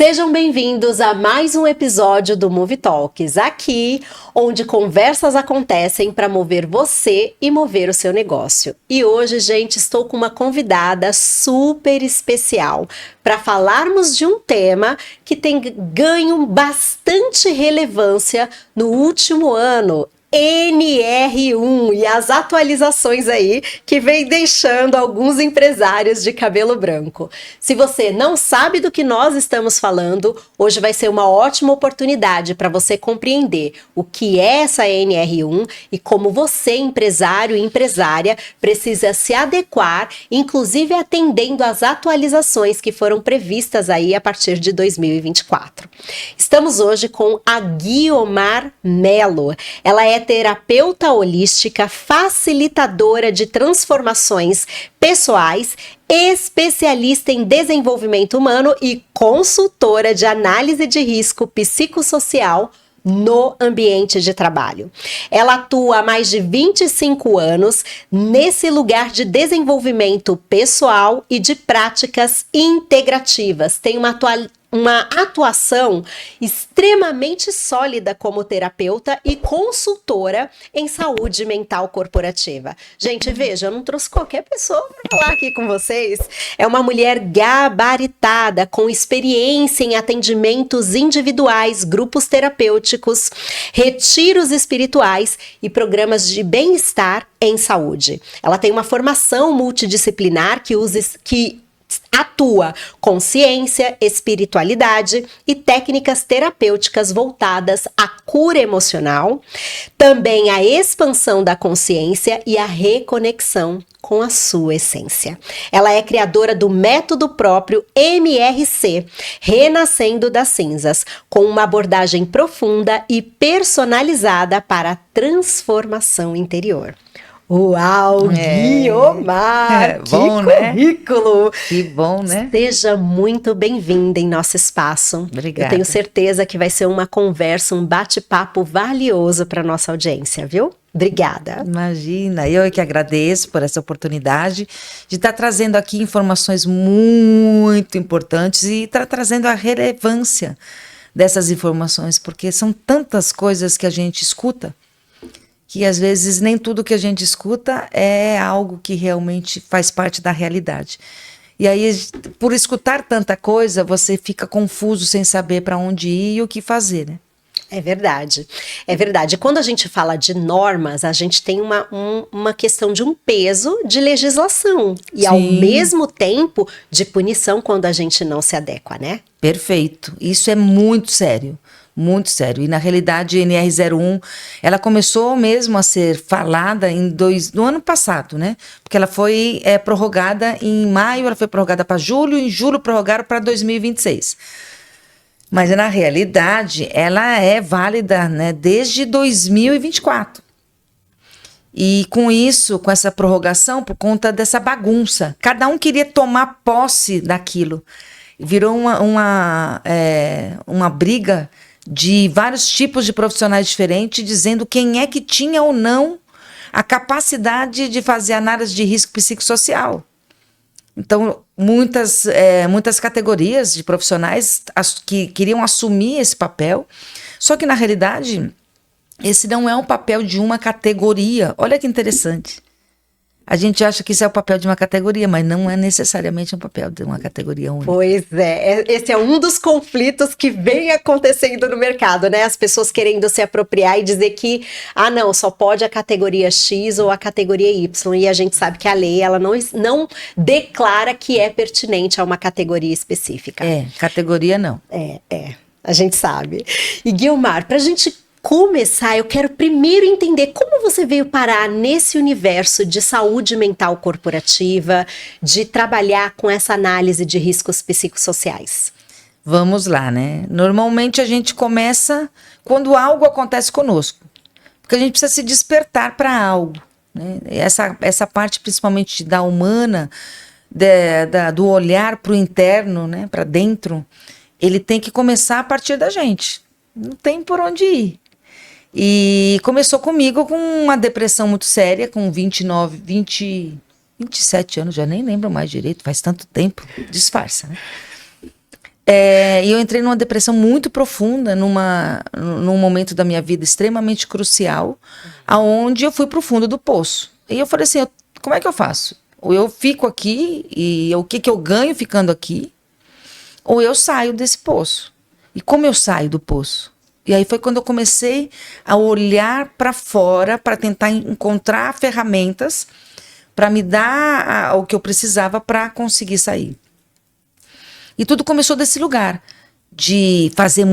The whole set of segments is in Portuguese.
Sejam bem-vindos a mais um episódio do Move Talks, aqui onde conversas acontecem para mover você e mover o seu negócio. E hoje, gente, estou com uma convidada super especial para falarmos de um tema que tem ganho bastante relevância no último ano. NR1 e as atualizações aí que vem deixando alguns empresários de cabelo branco. Se você não sabe do que nós estamos falando, hoje vai ser uma ótima oportunidade para você compreender o que é essa NR1 e como você, empresário e empresária, precisa se adequar, inclusive atendendo às atualizações que foram previstas aí a partir de 2024. Estamos hoje com a Guiomar Mello. Ela é terapeuta holística, facilitadora de transformações pessoais, especialista em desenvolvimento humano e consultora de análise de risco psicossocial no ambiente de trabalho. Ela atua há mais de 25 anos nesse lugar de desenvolvimento pessoal e de práticas integrativas. Tem uma atuação extremamente sólida como terapeuta e consultora em saúde mental corporativa. Gente, veja, eu não trouxe qualquer pessoa para falar aqui com vocês. É uma mulher gabaritada, com experiência em atendimentos individuais, grupos terapêuticos, retiros espirituais e programas de bem-estar em saúde. Ela tem uma formação multidisciplinar que atua com ciência, espiritualidade e técnicas terapêuticas voltadas à cura emocional, também à expansão da consciência e à reconexão com a sua essência. Ela é criadora do método próprio MRC, Renascendo das Cinzas, com uma abordagem profunda e personalizada para a transformação interior. Uau, Guiomar! Bom, que currículo! Né? Que bom, né? Seja muito bem-vinda em nosso espaço. Obrigada. Eu tenho certeza que vai ser uma conversa, um bate-papo valioso para nossa audiência, viu? Obrigada. Imagina, eu que agradeço por essa oportunidade de estar trazendo aqui informações muito importantes e estar trazendo a relevância dessas informações, porque são tantas coisas que a gente escuta, que às vezes nem tudo que a gente escuta é algo que realmente faz parte da realidade. E aí, por escutar tanta coisa, você fica confuso sem saber para onde ir e o que fazer, né? É verdade, é verdade. Quando a gente fala de normas, a gente tem uma questão de um peso de legislação e, ao mesmo tempo, de punição quando a gente não se adequa, né? Perfeito. Isso é muito sério. Muito sério. E na realidade, a NR01, ela começou mesmo a ser falada no ano passado, né? Porque ela foi prorrogada em maio, ela foi prorrogada para julho, em julho prorrogaram para 2026. Mas na realidade, ela é válida, né, desde 2024. E com isso, com essa prorrogação, por conta dessa bagunça, cada um queria tomar posse daquilo. Virou uma briga de vários tipos de profissionais diferentes, dizendo quem é que tinha ou não a capacidade de fazer análise de risco psicossocial. Então, muitas categorias de profissionais que queriam assumir esse papel, só que, na realidade, esse não é um papel de uma categoria. Olha que interessante. A gente acha que isso é o papel de uma categoria, mas não é necessariamente um papel de uma categoria única. Pois é, esse é um dos conflitos que vem acontecendo no mercado, né? As pessoas querendo se apropriar e dizer que, não, só pode a categoria X ou a categoria Y, e a gente sabe que a lei, ela não declara que é pertinente a uma categoria específica. Categoria não. A gente sabe. E Guiomar, pra gente começar, eu quero primeiro entender como você veio parar nesse universo de saúde mental corporativa, de trabalhar com essa análise de riscos psicossociais. Vamos lá, né? Normalmente a gente começa quando algo acontece conosco, porque a gente precisa se despertar para algo, né? Essa parte principalmente da humana, do olhar para o interno, né? Para dentro, ele tem que começar a partir da gente. Não tem por onde ir. E começou comigo com uma depressão muito séria, com 27 anos, já nem lembro mais direito, faz tanto tempo, disfarça, né? E eu entrei numa depressão muito profunda, num momento da minha vida extremamente crucial, aonde eu fui pro fundo do poço. E eu falei assim, como é que eu faço? Ou eu fico aqui, e o que eu ganho ficando aqui, ou eu saio desse poço. E como eu saio do poço? E aí foi quando eu comecei a olhar para fora, para tentar encontrar ferramentas para me dar o que eu precisava para conseguir sair. E tudo começou desse lugar, de fazer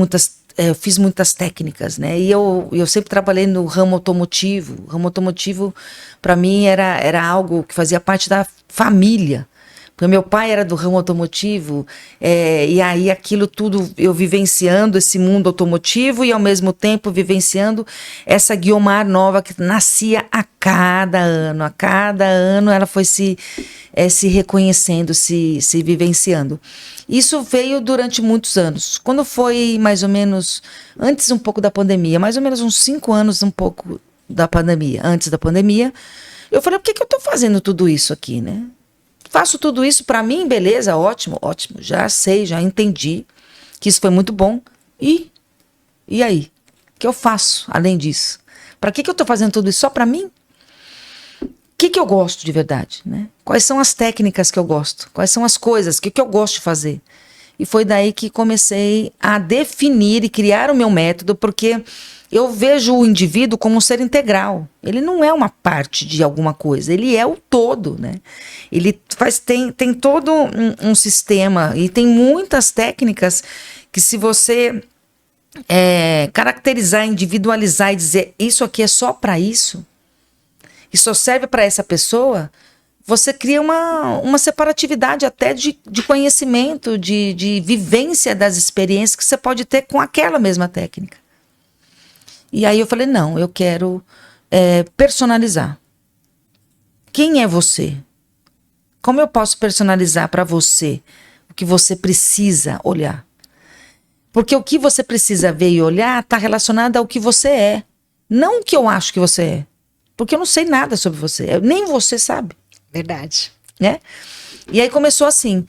eu fiz muitas técnicas, né? E eu sempre trabalhei no ramo automotivo. O ramo automotivo, para mim, era algo que fazia parte da família. Porque meu pai era do ramo automotivo, e aí aquilo tudo, eu vivenciando esse mundo automotivo e ao mesmo tempo vivenciando essa Guiomar nova que nascia a cada ano. A cada ano ela foi se reconhecendo, se vivenciando. Isso veio durante muitos anos. Quando foi mais ou menos, antes um pouco da pandemia, mais ou menos uns 5 anos um pouco da pandemia, antes da pandemia, eu falei, por que eu estou fazendo tudo isso aqui, né? Faço tudo isso para mim, beleza, ótimo, ótimo. Já sei, já entendi que isso foi muito bom. E aí? O que eu faço além disso? Para que eu estou fazendo tudo isso só para mim? O que eu gosto de verdade, né? Quais são as técnicas que eu gosto? Quais são as coisas? O que eu gosto de fazer? E foi daí que comecei a definir e criar o meu método, porque eu vejo o indivíduo como um ser integral. Ele não é uma parte de alguma coisa, ele é o todo, né? Ele tem todo um sistema e tem muitas técnicas que, se você caracterizar, individualizar e dizer isso aqui é só para isso, e só serve para essa pessoa, você cria uma separatividade até de conhecimento, de vivência das experiências que você pode ter com aquela mesma técnica. E aí eu falei, não, eu quero personalizar. Quem é você? Como eu posso personalizar para você o que você precisa olhar? Porque o que você precisa ver e olhar está relacionado ao que você é. Não o que eu acho que você é. Porque eu não sei nada sobre você. Nem você sabe. Verdade. Né? E aí começou assim.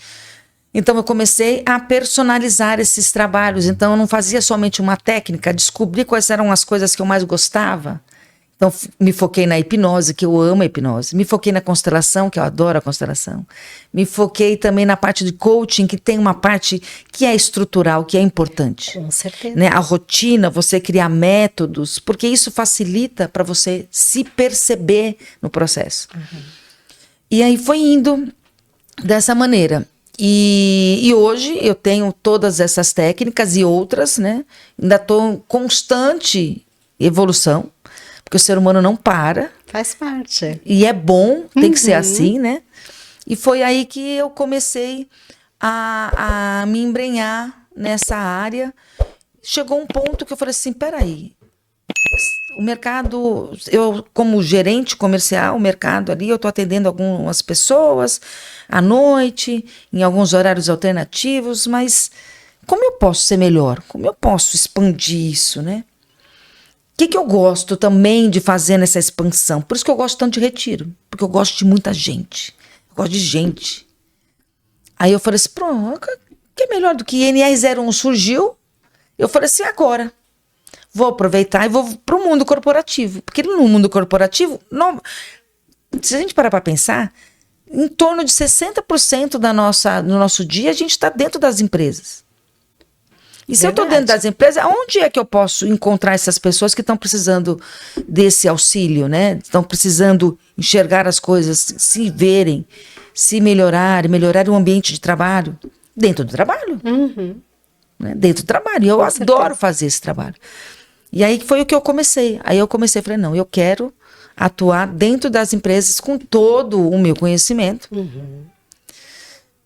Então eu comecei a personalizar esses trabalhos. Então eu não fazia somente uma técnica, descobri quais eram as coisas que eu mais gostava. Então me foquei na hipnose, que eu amo a hipnose. Me foquei na constelação, que eu adoro a constelação. Me foquei também na parte de coaching, que tem uma parte que é estrutural, que é importante. Com certeza. Né? A rotina, você criar métodos, porque isso facilita para você se perceber no processo. Uhum. E aí foi indo dessa maneira. E hoje eu tenho todas essas técnicas e outras, né? Ainda estou em constante evolução, porque o ser humano não para. Faz parte. E é bom, tem que ser assim, né? E foi aí que eu comecei a me embrenhar nessa área. Chegou um ponto que eu falei assim, peraí, o mercado, eu como gerente comercial, o mercado ali, eu estou atendendo algumas pessoas à noite, em alguns horários alternativos, mas como eu posso ser melhor? Como eu posso expandir isso, né? O que eu gosto também de fazer nessa expansão? Por isso que eu gosto tanto de retiro, porque eu gosto de muita gente, eu gosto de gente. Aí eu falei assim, pronto, o que é melhor do que NR01 surgiu? Eu falei assim, agora vou aproveitar e vou para o mundo corporativo. Porque no mundo corporativo, se a gente parar para pensar, em torno de 60% do nosso dia a gente está dentro das empresas. E se eu estou dentro das empresas, onde é que eu posso encontrar essas pessoas que estão precisando desse auxílio, né? Estão precisando enxergar as coisas, se verem, se melhorar o ambiente de trabalho? Dentro do trabalho. Uhum. Né? Dentro do trabalho. E eu adoro fazer esse trabalho. E aí foi o que eu comecei. Aí eu falei, não, eu quero atuar dentro das empresas com todo o meu conhecimento. Uhum.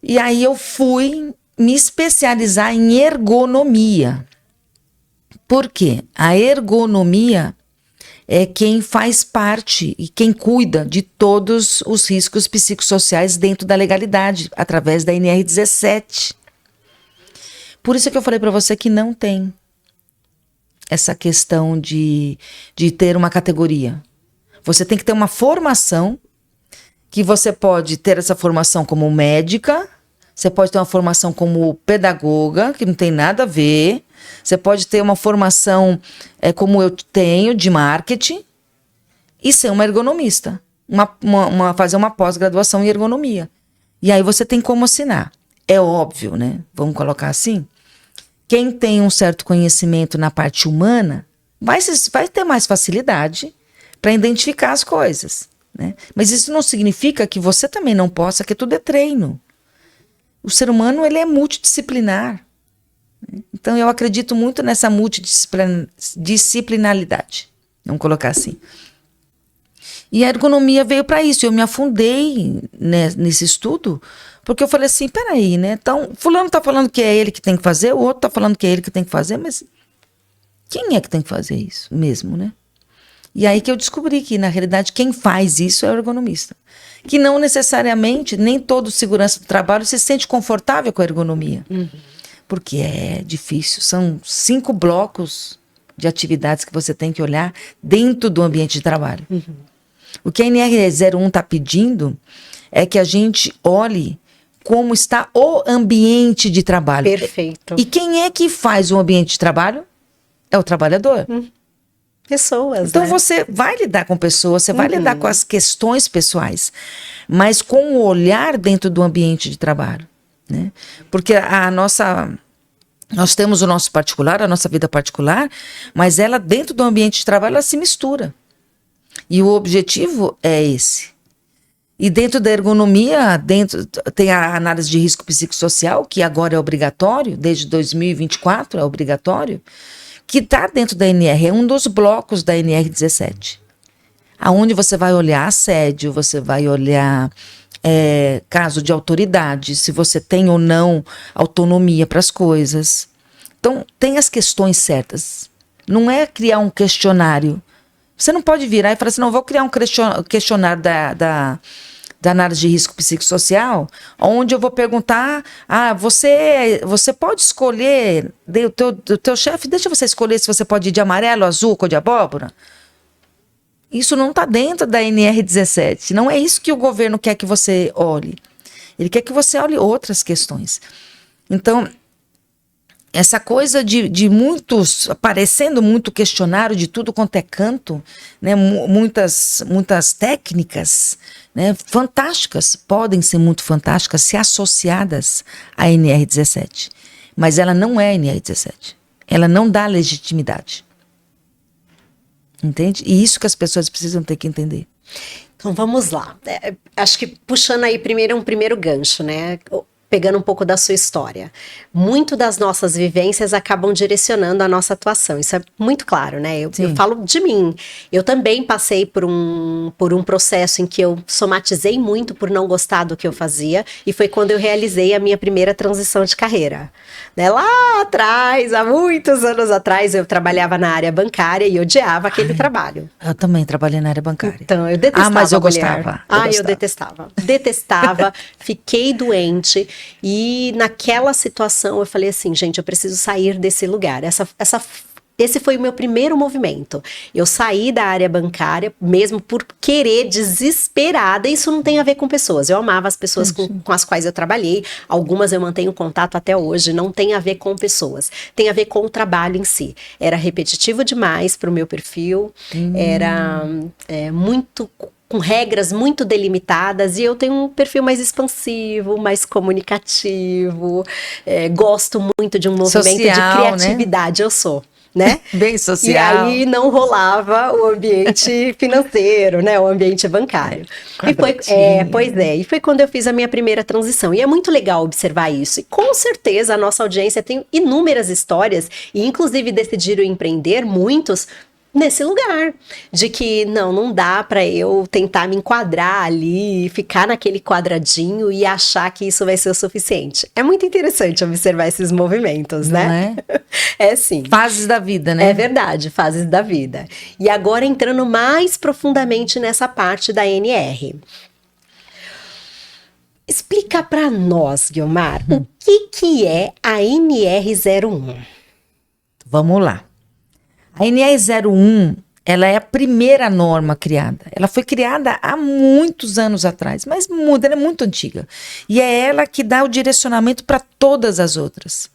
E aí eu fui me especializar em ergonomia. Por quê? A ergonomia é quem faz parte e quem cuida de todos os riscos psicossociais dentro da legalidade, através da NR17. Por isso que eu falei para você que não tem essa questão de ter uma categoria. Você tem que ter uma formação, que você pode ter essa formação como médica, Você pode ter uma formação como pedagoga, que não tem nada a ver. Você pode ter uma formação como eu tenho, de marketing, e ser uma ergonomista. Fazer uma pós-graduação em ergonomia. E aí você tem como assinar. É óbvio, né? Vamos colocar assim. Quem tem um certo conhecimento na parte humana vai ter mais facilidade para identificar as coisas, né? Mas isso não significa que você também não possa, que tudo é treino. O ser humano, ele é multidisciplinar. Então, eu acredito muito nessa multidisciplinaridade. Vamos colocar assim. E a ergonomia veio para isso. Eu me afundei nesse estudo, porque eu falei assim, peraí, né? Então, fulano está falando que é ele que tem que fazer, o outro está falando que é ele que tem que fazer, mas quem é que tem que fazer isso mesmo, né? E aí que eu descobri que, na realidade, quem faz isso é o ergonomista. Que não necessariamente, nem todo segurança do trabalho se sente confortável com a ergonomia. Uhum. Porque é difícil. São 5 blocos de atividades que você tem que olhar dentro do ambiente de trabalho. Uhum. O que a NR01 está pedindo é que a gente olhe como está o ambiente de trabalho. Perfeito. E quem é que faz o ambiente de trabalho? É o trabalhador. Pessoas, então, né? Você vai lidar com pessoas, você vai lidar com as questões pessoais, mas com o olhar dentro do ambiente de trabalho, né? Porque nós temos o nosso particular, a nossa vida particular, mas ela dentro do ambiente de trabalho, ela se mistura. E o objetivo é esse. E dentro da ergonomia, tem a análise de risco psicossocial, que agora é obrigatório, desde 2024 é obrigatório, que está dentro da NR, é um dos blocos da NR17. Aonde você vai olhar assédio, você vai olhar caso de autoridade, se você tem ou não autonomia para as coisas. Então, tem as questões certas. Não é criar um questionário. Você não pode virar e falar assim, não, vou criar um questionário da análise de risco psicossocial, onde eu vou perguntar, você pode escolher, o teu chefe, deixa você escolher se você pode ir de amarelo, azul, cor de abóbora. Isso não está dentro da NR17, não é isso que o governo quer que você olhe. Ele quer que você olhe outras questões. Então, essa coisa de muitos, aparecendo muito questionário de tudo quanto é canto, né, muitas técnicas, né, fantásticas, podem ser muito fantásticas se associadas à NR17. Mas ela não é NR17. Ela não dá legitimidade. Entende? E isso que as pessoas precisam ter que entender. Então vamos lá. Acho que puxando aí um primeiro gancho, né? Pegando um pouco da sua história. Muito das nossas vivências acabam direcionando a nossa atuação. Isso é muito claro, né? Eu falo de mim. Eu também passei por um processo em que eu somatizei muito por não gostar do que eu fazia. E foi quando eu realizei a minha primeira transição de carreira. Né? Lá atrás, há muitos anos atrás, eu trabalhava na área bancária e odiava aquele trabalho. Eu também trabalhei na área bancária. Então, eu detestava. Mas eu gostava. Eu detestava. Detestava, fiquei doente. E naquela situação eu falei assim, gente, eu preciso sair desse lugar. Esse foi o meu primeiro movimento. Eu saí da área bancária, mesmo por querer, desesperada. Isso não tem a ver com pessoas. Eu amava as pessoas com as quais eu trabalhei. Algumas eu mantenho contato até hoje. Não tem a ver com pessoas. Tem a ver com o trabalho em si. Era repetitivo demais para o meu perfil. Era muito... com regras muito delimitadas, e eu tenho um perfil mais expansivo, mais comunicativo, gosto muito de um movimento social, de criatividade, né? Eu sou, né? Bem social. E aí não rolava o ambiente financeiro, né? O ambiente bancário. E foi quando eu fiz a minha primeira transição. E é muito legal observar isso. E com certeza a nossa audiência tem inúmeras histórias, e inclusive decidiram empreender, muitos, nesse lugar, de que não dá para eu tentar me enquadrar ali, ficar naquele quadradinho e achar que isso vai ser o suficiente. É muito interessante observar esses movimentos, né? Não é? É sim. Fases da vida, né? É verdade, fases da vida. E agora entrando mais profundamente nessa parte da NR. Explica para nós, Guiomar, o que é a NR01? Vamos lá. A NR01 ela é a primeira norma criada. Ela foi criada há muitos anos atrás, mas ela é muito antiga. E é ela que dá o direcionamento para todas as outras.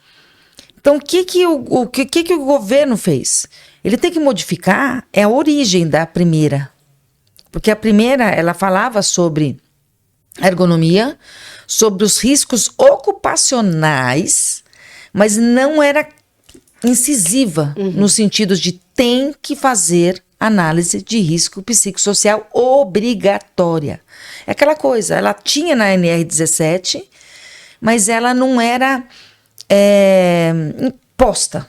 Então, o que o governo fez? Ele tem que modificar a origem da primeira. Porque a primeira, ela falava sobre ergonomia, sobre os riscos ocupacionais, mas não era incisiva, no sentido de tem que fazer análise de risco psicossocial obrigatória. É aquela coisa, ela tinha na NR17, mas ela não era imposta.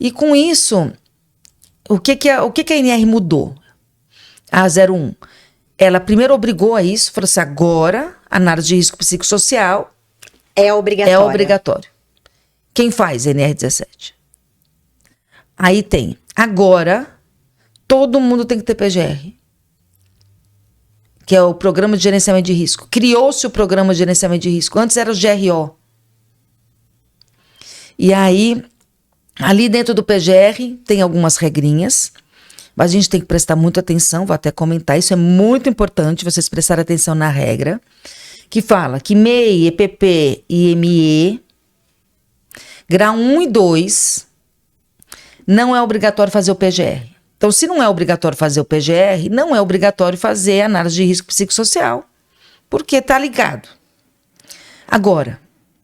E com isso, o que a NR mudou? A 01. Ela primeiro obrigou a isso, falou assim, agora, análise de risco psicossocial é obrigatório. É obrigatório. Quem faz NR17? Aí tem, agora, todo mundo tem que ter PGR, que é o Programa de Gerenciamento de Risco. Criou-se o Programa de Gerenciamento de Risco, antes era o GRO. E aí, ali dentro do PGR, tem algumas regrinhas, mas a gente tem que prestar muita atenção, vou até comentar, isso é muito importante, vocês prestarem atenção na regra, que fala que MEI, EPP e ME, grau 1 e 2, não é obrigatório fazer o PGR. Então, se não é obrigatório fazer o PGR, não é obrigatório fazer a análise de risco psicossocial, porque está ligado. Agora,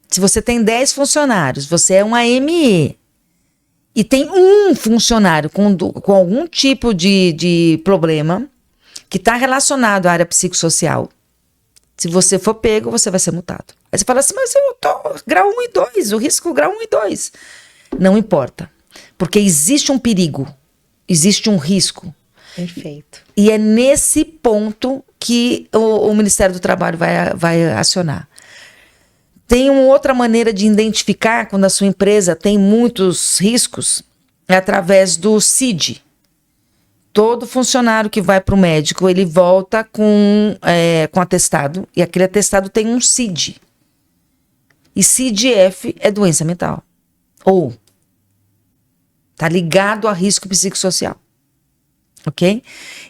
se você tem 10 funcionários, você é uma ME, e tem um funcionário com algum tipo de problema que está relacionado à área psicossocial, se você for pego, você vai ser multado. Aí você fala assim, mas eu tô grau 1 e 2, o risco grau 1 e 2. Não importa, porque existe um perigo, existe um risco. Perfeito. E é nesse ponto que o Ministério do Trabalho vai acionar. Tem uma outra maneira de identificar quando a sua empresa tem muitos riscos, é através do CID. Todo funcionário que vai para o médico, ele volta com atestado, e aquele atestado tem um CID. E CID-F é doença mental. Ou está ligado a risco psicossocial. Ok?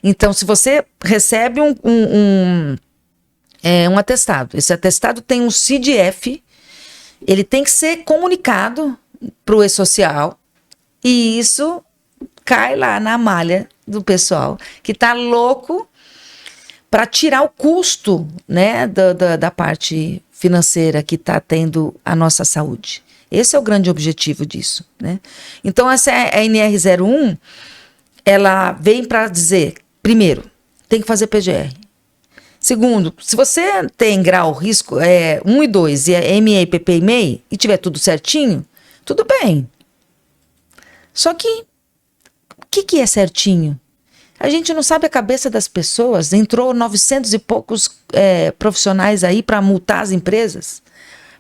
Então, se você recebe um atestado, esse atestado tem um CID-F, ele tem que ser comunicado para o E-Social, e isso cai lá na malha do pessoal que está louco para tirar o custo, né, da parte financeira que está tendo a nossa saúde. Esse é o grande objetivo disso, né? Então, essa a NR01, ela vem para dizer, primeiro, tem que fazer PGR. Segundo, se você tem grau risco 1 e 2 e é ME, PP e MEI, e tiver tudo certinho, tudo bem. Só que, o que é certinho? A gente não sabe a cabeça das pessoas. Entrou 900 e poucos profissionais aí para multar as empresas,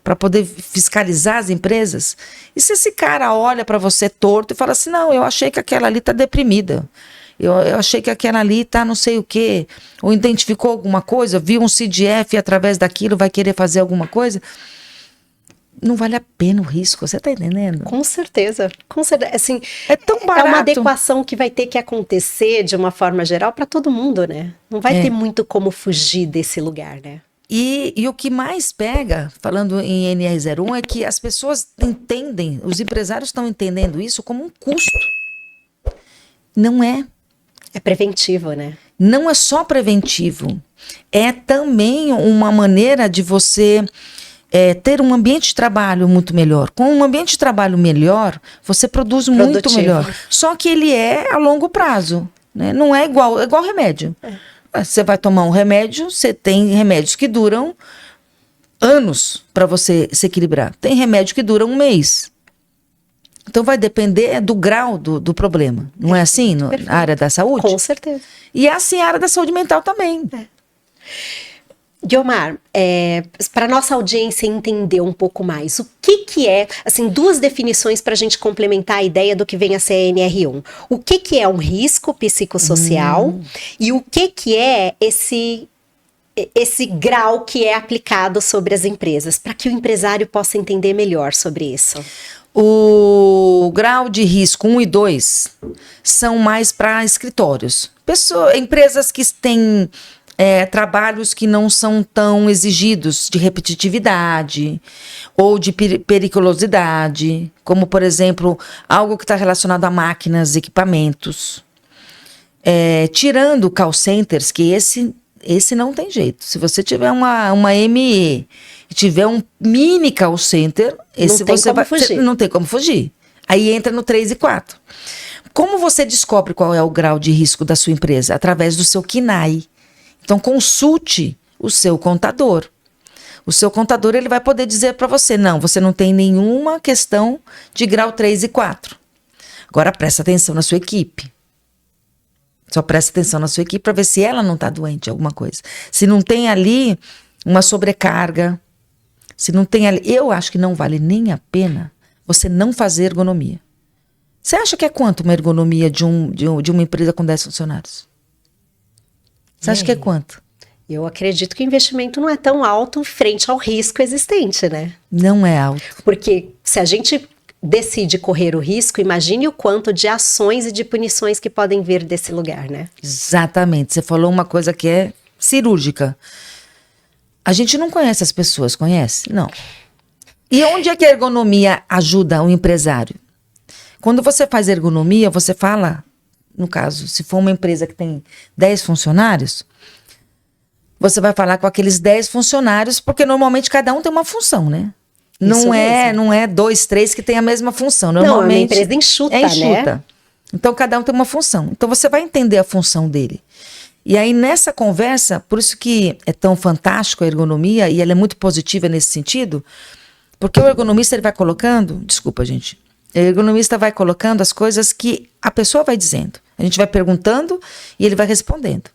para poder fiscalizar as empresas. E se esse cara olha para você torto e fala assim, não, eu achei que aquela ali está deprimida. Eu achei que aquela ali tá não sei o quê, ou identificou alguma coisa, viu um CID-F e através daquilo vai querer fazer alguma coisa. Não vale a pena o risco, você tá entendendo? Com certeza, assim, é tão barato. É uma adequação que vai ter que acontecer de uma forma geral para todo mundo, né? Não vai ter muito como fugir desse lugar, né? E o que mais pega, falando em NR01, é que as pessoas entendem, os empresários estão entendendo isso como um custo. Não é. É preventivo, né? Não é só preventivo, é também uma maneira de você ter um ambiente de trabalho muito melhor. Com um ambiente de trabalho melhor, você produz muito melhor. Só que ele é a longo prazo, né? Não é igual remédio. Você vai tomar um remédio, você tem remédios que duram anos para você se equilibrar. Tem remédio que dura um mês. Então, vai depender do grau do problema. Não é assim na área da saúde? Com certeza. E é assim a área da saúde mental também. Guiomar, para nossa audiência entender um pouco mais, o que é, assim, 2 definições para a gente complementar a ideia do que vem a ser a NR1. O que é um risco psicossocial e o que é esse grau que é aplicado sobre as empresas, para que o empresário possa entender melhor sobre isso? O grau de risco 1 e 2 são mais para escritórios. Empresas que têm trabalhos que não são tão exigidos de repetitividade ou de periculosidade, como, por exemplo, algo que está relacionado a máquinas, equipamentos. Tirando call centers, que esse não tem jeito. Se você tiver uma ME e tiver um mini call center, esse não tem como fugir. Aí entra no 3 e 4. Como você descobre qual é o grau de risco da sua empresa? Através do seu KNAI. Então, consulte o seu contador. O seu contador ele vai poder dizer para você, não, você não tem nenhuma questão de grau 3 e 4. Agora, presta atenção na sua equipe. Só presta atenção na sua equipe para ver se ela não está doente de alguma coisa. Se não tem ali uma sobrecarga, se não tem ali... Eu acho que não vale nem a pena você não fazer ergonomia. Você acha que é quanto uma ergonomia de uma empresa com 10 funcionários? Você acha que é quanto? Eu acredito que o investimento não é tão alto frente ao risco existente, né? Não é alto. Porque se a gente decide correr o risco, imagine o quanto de ações e de punições que podem vir desse lugar, né? Exatamente. Você falou uma coisa que é cirúrgica. A gente não conhece as pessoas, conhece? Não. E onde é que a ergonomia ajuda o empresário? Quando você faz ergonomia, você fala, no caso, se for uma empresa que tem 10 funcionários, você vai falar com aqueles 10 funcionários, porque normalmente cada um tem uma função, né? Não é 2, 3 que tem a mesma função. Normalmente não, é uma empresa enxuta, né? Então, cada um tem uma função. Então, você vai entender a função dele. E aí, nessa conversa, por isso que é tão fantástico a ergonomia, e ela é muito positiva nesse sentido, porque o ergonomista ele vai colocando... Desculpa, gente. O ergonomista vai colocando as coisas que a pessoa vai dizendo. A gente vai perguntando e ele vai respondendo.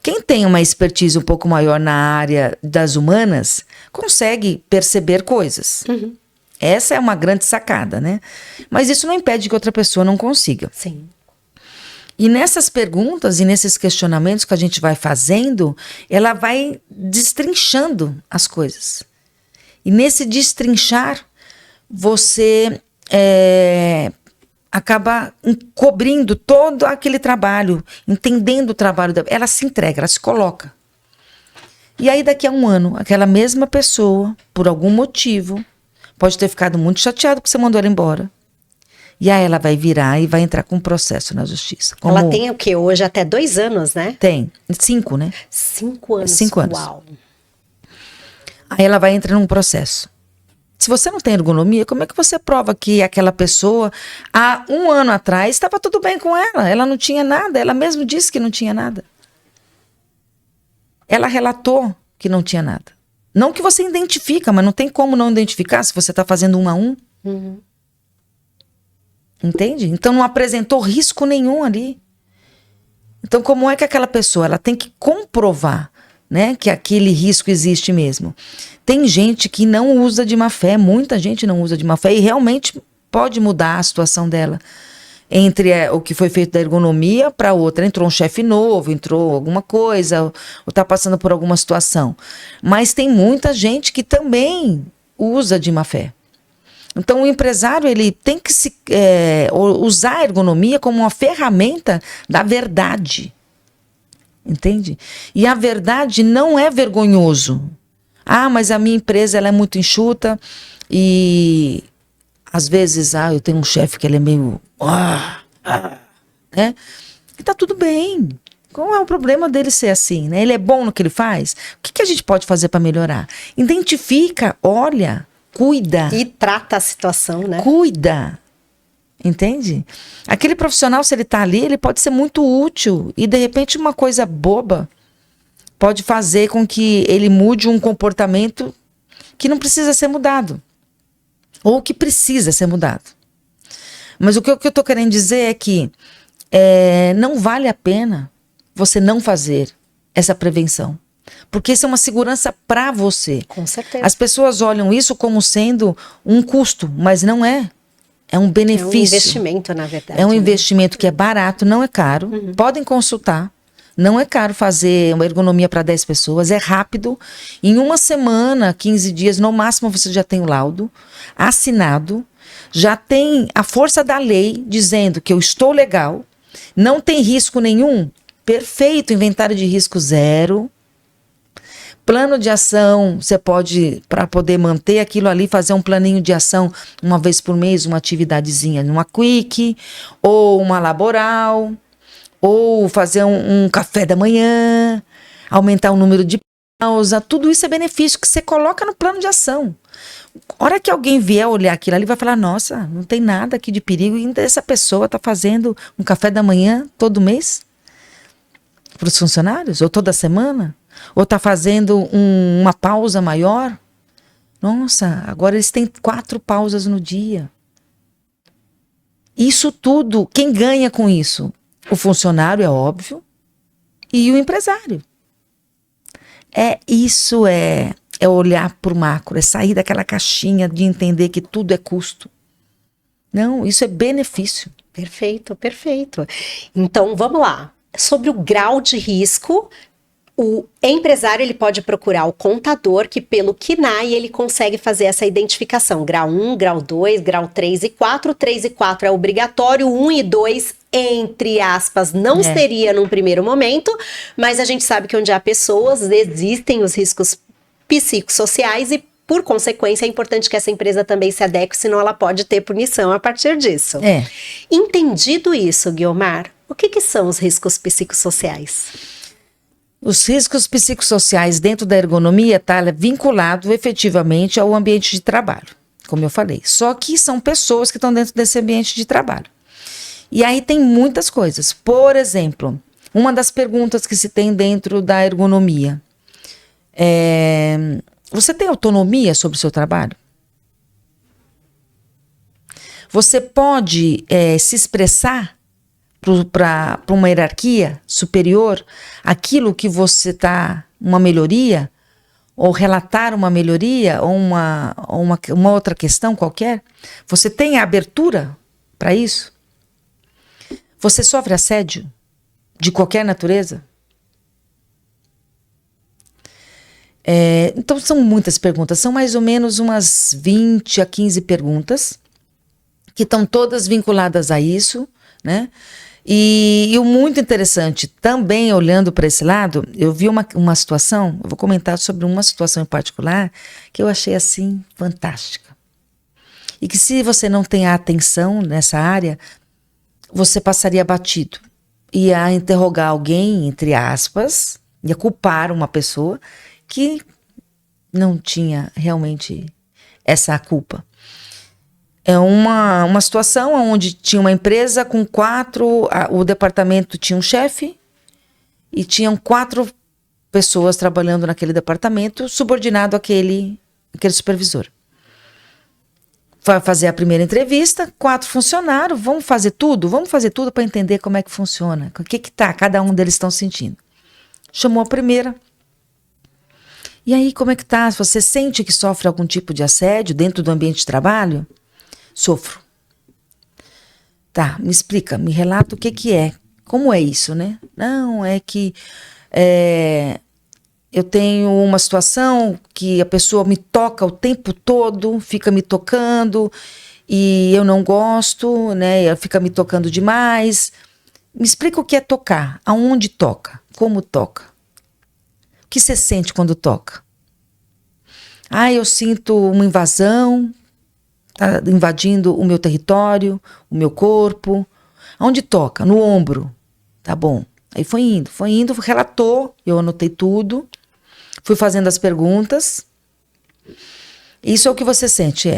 Quem tem uma expertise um pouco maior na área das humanas, consegue perceber coisas. Uhum. Essa é uma grande sacada, né? Mas isso não impede que outra pessoa não consiga. Sim. E nessas perguntas e nesses questionamentos que a gente vai fazendo, ela vai destrinchando as coisas. E nesse destrinchar, você acaba cobrindo todo aquele trabalho, entendendo o trabalho dela. Ela se entrega, ela se coloca. E aí daqui a um ano, aquela mesma pessoa, por algum motivo, pode ter ficado muito chateada porque você mandou ela embora. E aí ela vai virar e vai entrar com um processo na justiça. Ela tem o quê? Hoje até 2 anos, né? Tem. 5, né? 5 anos. 5 anos. Uau. Aí ela vai entrar num processo. Se você não tem ergonomia, como é que você prova que aquela pessoa, há 1 ano atrás, estava tudo bem com ela? Ela não tinha nada, ela mesma disse que não tinha nada. Ela relatou que não tinha nada. Não que você identifica, mas não tem como não identificar se você está fazendo 1 a 1. Uhum. Entende? Então não apresentou risco nenhum ali. Então como é que aquela pessoa, ela tem que comprovar, né, que aquele risco existe mesmo. Tem gente que não usa de má fé, muita gente não usa de má fé e realmente pode mudar a situação dela. Entre o que foi feito da ergonomia para outra, entrou um chefe novo, entrou alguma coisa, ou está passando por alguma situação. Mas tem muita gente que também usa de má fé. Então o empresário ele tem que usar a ergonomia como uma ferramenta da verdade. Entende? E a verdade não é vergonhoso. Ah, mas a minha empresa ela é muito enxuta e às vezes eu tenho um chefe que ele é meio né? E tá tudo bem. Qual é o problema dele ser assim, né? Ele é bom no que ele faz? O que a gente pode fazer para melhorar? Identifica, olha, cuida. E trata a situação, né? Cuida. Entende? Aquele profissional, se ele está ali, ele pode ser muito útil. E, de repente, uma coisa boba pode fazer com que ele mude um comportamento que não precisa ser mudado. Ou que precisa ser mudado. Mas o que eu estou querendo dizer é que não vale a pena você não fazer essa prevenção. Porque isso é uma segurança para você. Com certeza. As pessoas olham isso como sendo um custo, mas não é. É um benefício. É um investimento, na verdade. É um investimento que é barato, não é caro. Uhum. Podem consultar. Não é caro fazer uma ergonomia para 10 pessoas. É rápido. Em 1 semana, 15 dias, no máximo, você já tem o laudo assinado. já tem a força da lei dizendo que eu estou legal, não tem risco nenhum, perfeito, inventário de risco zero. Plano de ação, você pode, para poder manter aquilo ali, fazer um planinho de ação uma vez por mês, uma atividadezinha numa Quick, ou uma laboral, ou fazer um café da manhã, aumentar o número de pausa, tudo isso é benefício que você coloca no plano de ação. A hora que alguém vier olhar aquilo ali, vai falar, nossa, não tem nada aqui de perigo, e ainda essa pessoa está fazendo um café da manhã todo mês para os funcionários, ou toda semana, ou está fazendo uma pausa maior. Nossa, agora eles têm 4 pausas no dia. Isso tudo, quem ganha com isso? O funcionário, é óbvio, e o empresário. Isso é olhar para o macro, é sair daquela caixinha de entender que tudo é custo. Não, isso é benefício. Perfeito, perfeito. Então, vamos lá. Sobre o grau de risco, o empresário ele pode procurar o contador, que pelo KNAI ele consegue fazer essa identificação. Grau 1, grau 2, grau 3 e 4. 3 e 4 é obrigatório, 1 e 2, entre aspas, não seria num primeiro momento, mas a gente sabe que onde há pessoas, existem os riscos psicossociais e, por consequência, é importante que essa empresa também se adeque, senão ela pode ter punição a partir disso. Entendido isso, Guiomar, o que são os riscos psicossociais? Os riscos psicossociais dentro da ergonomia está vinculado efetivamente ao ambiente de trabalho, como eu falei. Só que são pessoas que estão dentro desse ambiente de trabalho. E aí tem muitas coisas. Por exemplo, uma das perguntas que se tem dentro da ergonomia você tem autonomia sobre o seu trabalho? Você pode se expressar para uma hierarquia superior aquilo que você está, uma melhoria, ou relatar uma melhoria, ou uma outra questão qualquer? Você tem a abertura para isso? Você sofre assédio de qualquer natureza? Então são muitas perguntas, são mais ou menos umas 20 a 15 perguntas que estão todas vinculadas a isso, né? E o muito interessante, também olhando para esse lado, eu vi uma situação, eu vou comentar sobre uma situação em particular que eu achei assim fantástica. E que se você não tem a atenção nessa área, você passaria batido. Ia interrogar alguém, entre aspas, ia culpar uma pessoa que não tinha realmente essa culpa. É uma situação onde tinha uma empresa com 4, o departamento tinha um chefe e tinham 4 pessoas trabalhando naquele departamento, subordinado àquele supervisor. Vai fazer a primeira entrevista, 4 funcionários, vamos fazer tudo para entender como é que funciona, o que cada um deles estão sentindo. Chamou a primeira. E aí, como é que tá? Você sente que sofre algum tipo de assédio dentro do ambiente de trabalho? Sofro. Tá, me explica, me relata o que é. Como é isso, né? Não, é que eu tenho uma situação que a pessoa me toca o tempo todo, fica me tocando, e eu não gosto, né? Ela fica me tocando demais. Me explica o que é tocar, aonde toca, como toca. O que você sente quando toca? Eu sinto uma invasão, tá invadindo o meu território, o meu corpo. Aonde toca? No ombro. Tá bom. Aí foi indo, relatou, eu anotei tudo, fui fazendo as perguntas. Isso é o que você sente,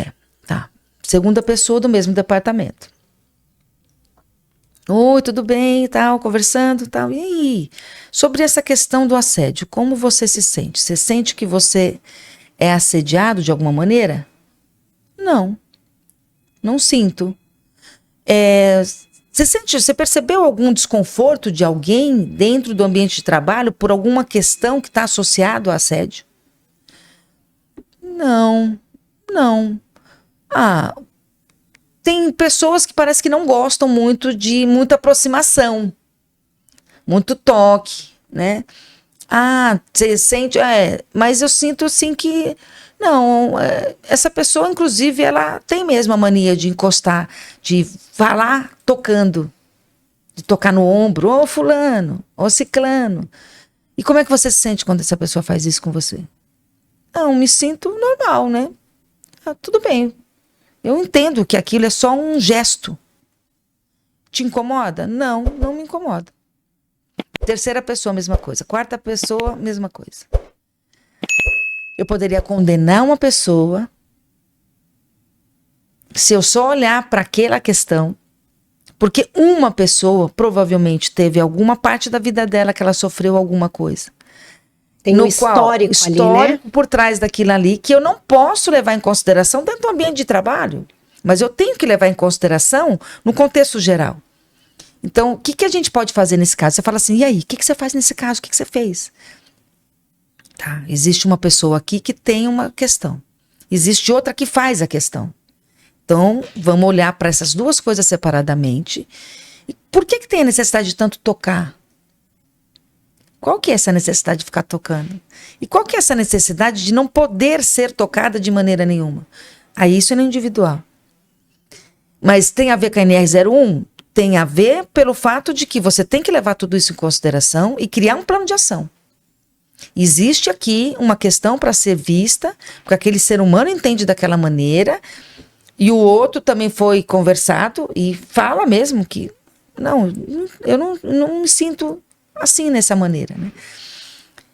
tá. Segunda pessoa do mesmo departamento. Oi, tudo bem, tal, conversando, tal. E aí? Sobre essa questão do assédio, como você se sente? Você sente que você é assediado de alguma maneira? Não sinto. Você percebeu algum desconforto de alguém dentro do ambiente de trabalho por alguma questão que está associado ao assédio? Não. Tem pessoas que parece que não gostam muito de muita aproximação, muito toque, né? Você sente, mas eu sinto assim que Não, essa pessoa, inclusive, ela tem mesmo a mania de encostar, de falar tocando, de tocar no ombro, ô fulano, ô ciclano. E como é que você se sente quando essa pessoa faz isso com você? Não, me sinto normal, né? Tudo bem. Eu entendo que aquilo é só um gesto. Te incomoda? Não, não me incomoda. Terceira pessoa, mesma coisa. Quarta pessoa, mesma coisa. Eu poderia condenar uma pessoa se eu só olhar para aquela questão, porque uma pessoa provavelmente teve alguma parte da vida dela que ela sofreu alguma coisa. Tem um histórico ali, né? Por trás daquilo ali, que eu não posso levar em consideração dentro do ambiente de trabalho, mas eu tenho que levar em consideração no contexto geral. Então, o que a gente pode fazer nesse caso? Você fala assim, e aí, o que você faz nesse caso? O que você fez? Tá, existe uma pessoa aqui que tem uma questão. Existe outra que faz a questão. Então, vamos olhar para essas duas coisas separadamente. E por que tem a necessidade de tanto tocar? Qual que é essa necessidade de ficar tocando? E qual que é essa necessidade de não poder ser tocada de maneira nenhuma? Aí isso é no individual. Mas tem a ver com a NR01? Tem a ver pelo fato de que você tem que levar tudo isso em consideração e criar um plano de ação. Existe aqui uma questão para ser vista, porque aquele ser humano entende daquela maneira, e o outro também foi conversado e fala mesmo que não, eu não me sinto assim nessa maneira, né?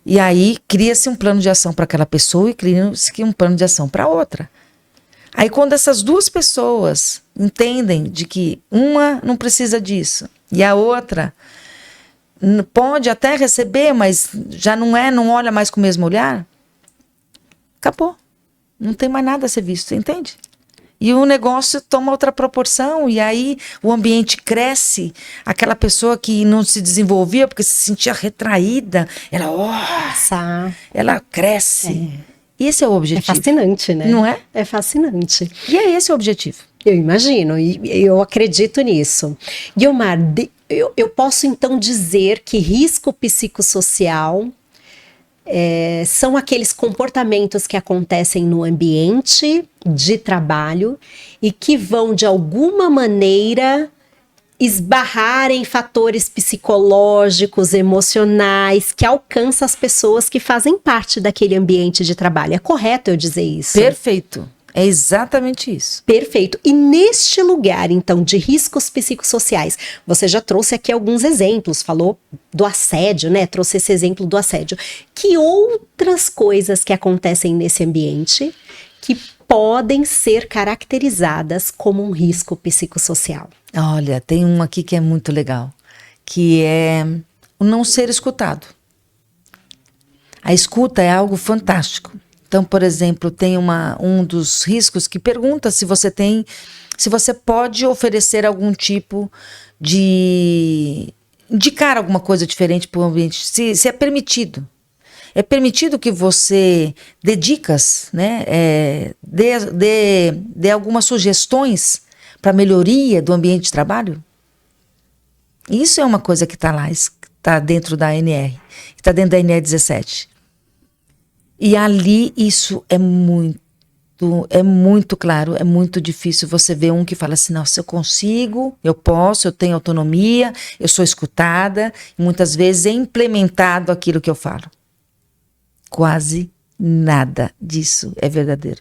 E aí cria-se um plano de ação para aquela pessoa e cria-se um plano de ação para outra. Aí quando essas duas pessoas entendem de que uma não precisa disso e a outra pode até receber, mas já não olha mais com o mesmo olhar, acabou. Não tem mais nada a ser visto, você entende? E o negócio toma outra proporção, e aí o ambiente cresce. Aquela pessoa que não se desenvolvia porque se sentia retraída, ela cresce. Esse é o objetivo. É fascinante, né? Não é? É fascinante. E é esse o objetivo. Eu imagino, e eu acredito nisso. Guilmar, eu posso então dizer que risco psicossocial são aqueles comportamentos que acontecem no ambiente de trabalho e que vão, de alguma maneira, esbarrar em fatores psicológicos, emocionais, que alcançam as pessoas que fazem parte daquele ambiente de trabalho. É correto eu dizer isso? Perfeito. É exatamente isso. Perfeito. E neste lugar, então, de riscos psicossociais, você já trouxe aqui alguns exemplos, falou do assédio, né? Trouxe esse exemplo do assédio. Que outras coisas que acontecem nesse ambiente que podem ser caracterizadas como um risco psicossocial? Tem um aqui que é muito legal, que é o não ser escutado. A escuta é algo fantástico. Então, por exemplo, tem um dos riscos que pergunta se você pode oferecer algum tipo de indicar alguma coisa diferente para o ambiente, se é permitido. É permitido que você dê dicas, né? Dê algumas sugestões para melhoria do ambiente de trabalho? Isso é uma coisa que está lá, está dentro da ANR, está dentro da ANR 17. E ali isso é muito claro, é muito difícil você ver um que fala assim, nossa, eu consigo, eu posso, eu tenho autonomia, eu sou escutada, e muitas vezes é implementado aquilo que eu falo. Quase nada disso é verdadeiro.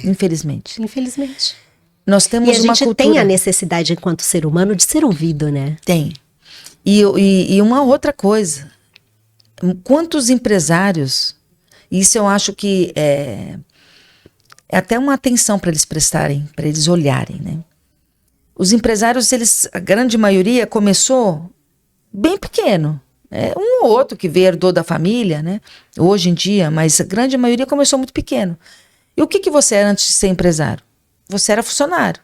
Infelizmente. Infelizmente. Nós temos uma cultura... E a gente tem a necessidade, enquanto ser humano, de ser ouvido, né? Tem. E uma outra coisa, quantos empresários, isso eu acho que é até uma atenção para eles prestarem, para eles olharem, né? Os empresários, a grande maioria começou bem pequeno. Um ou outro que herdou da família, né? Hoje em dia, mas a grande maioria começou muito pequeno. E o que você era antes de ser empresário? Você era funcionário.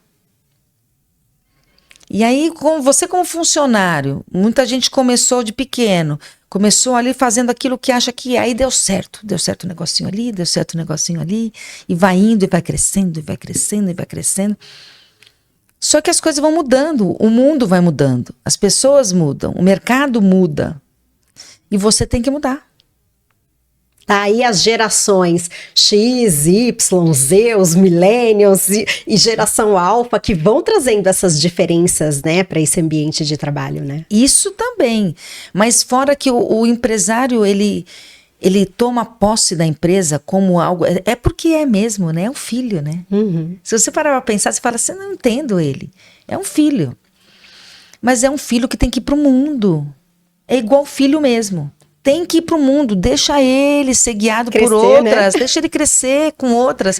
E aí, você como funcionário, muita gente começou de pequeno, começou ali fazendo aquilo que acha que aí deu certo um negocinho ali, deu certo um negocinho ali, e vai indo, e vai crescendo, e vai crescendo, e vai crescendo. Só que as coisas vão mudando, o mundo vai mudando, as pessoas mudam, o mercado muda, e você tem que mudar. Tá aí as gerações X, Y, Z, os millennials e geração alfa que vão trazendo essas diferenças, né, para esse ambiente de trabalho, né? Isso também. Mas fora que o empresário, ele toma posse da empresa como algo... É porque é mesmo, né? É um filho, né? Uhum. Se você parar para pensar, você fala assim, não entendo ele. É um filho. Mas é um filho que tem que ir para o mundo. É igual filho mesmo. Tem que ir para o mundo, deixa ele ser guiado por outras, né? Deixa ele crescer com outras.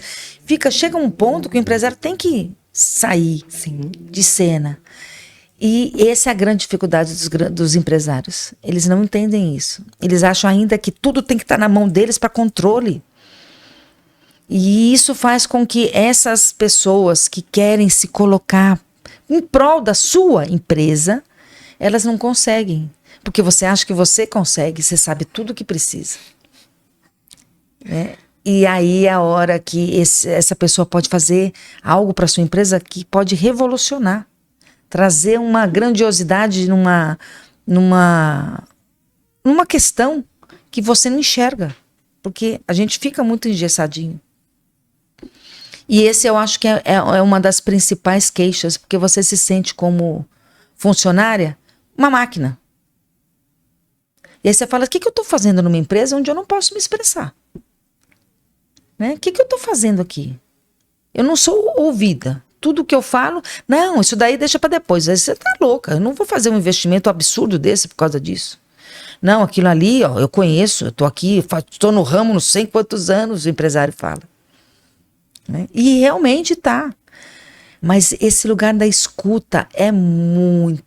Chega um ponto que o empresário tem que sair de cena. E essa é a grande dificuldade dos empresários. Eles não entendem isso. Eles acham ainda que tudo tem que estar na mão deles para controle. E isso faz com que essas pessoas que querem se colocar em prol da sua empresa, elas não conseguem. Porque você acha que você consegue, você sabe tudo o que precisa. Né? E aí é a hora que essa pessoa pode fazer algo para sua empresa que pode revolucionar. Trazer uma grandiosidade numa questão que você não enxerga. Porque a gente fica muito engessadinho. E esse eu acho que é uma das principais queixas, porque você se sente como funcionária, uma máquina. E aí você fala, o que eu estou fazendo numa empresa onde eu não posso me expressar? Né? O que eu estou fazendo aqui? Eu não sou ouvida. Tudo que eu falo, não, isso daí deixa para depois. Aí você tá louca, eu não vou fazer um investimento absurdo desse por causa disso. Não, aquilo ali, ó, eu conheço, eu tô aqui, estou no ramo não sei quantos anos, o empresário fala. Né? E realmente tá. Mas esse lugar da escuta é muito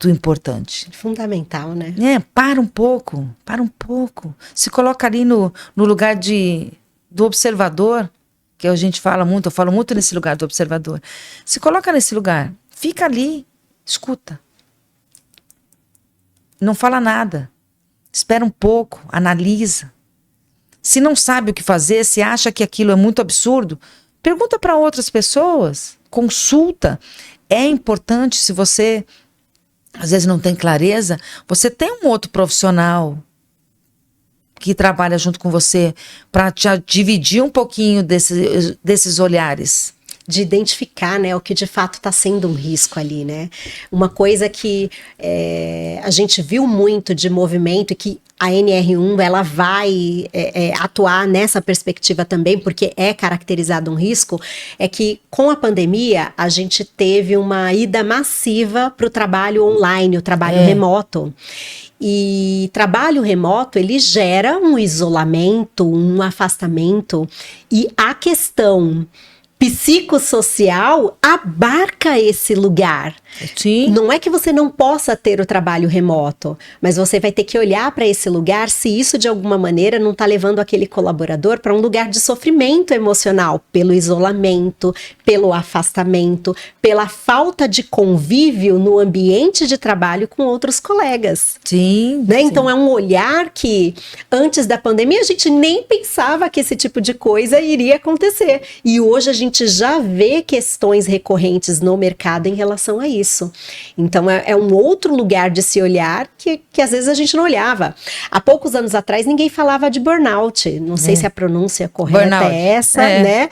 importante. Fundamental, né? Para um pouco. Se coloca ali no lugar do observador, que a gente fala muito, eu falo muito nesse lugar do observador. Se coloca nesse lugar, fica ali, escuta. Não fala nada. Espera um pouco, analisa. Se não sabe o que fazer, se acha que aquilo é muito absurdo, pergunta para outras pessoas, consulta. É importante, se você às vezes não tem clareza, você tem um outro profissional que trabalha junto com você para te dividir um pouquinho desses olhares. De identificar, né, o que de fato está sendo um risco ali, né? Uma coisa que a gente viu muito de movimento e que a NR1 ela vai atuar nessa perspectiva também, porque é caracterizado um risco, é que com a pandemia a gente teve uma ida massiva para o trabalho online, o trabalho remoto. E trabalho remoto, ele gera um isolamento, um afastamento, e a questão psicossocial abarca esse lugar. Sim. Não é que você não possa ter o trabalho remoto, mas você vai ter que olhar para esse lugar se isso de alguma maneira não está levando aquele colaborador para um lugar de sofrimento emocional, pelo isolamento, pelo afastamento, pela falta de convívio no ambiente de trabalho com outros colegas. Sim. Né? Sim. Então é um olhar que antes da pandemia a gente nem pensava que esse tipo de coisa iria acontecer. E hoje a gente já vê questões recorrentes no mercado em relação a isso. Então é um outro lugar de se olhar que às vezes a gente não olhava. Há poucos anos atrás ninguém falava de burnout. Não sei se a pronúncia correta burnout. É essa, né?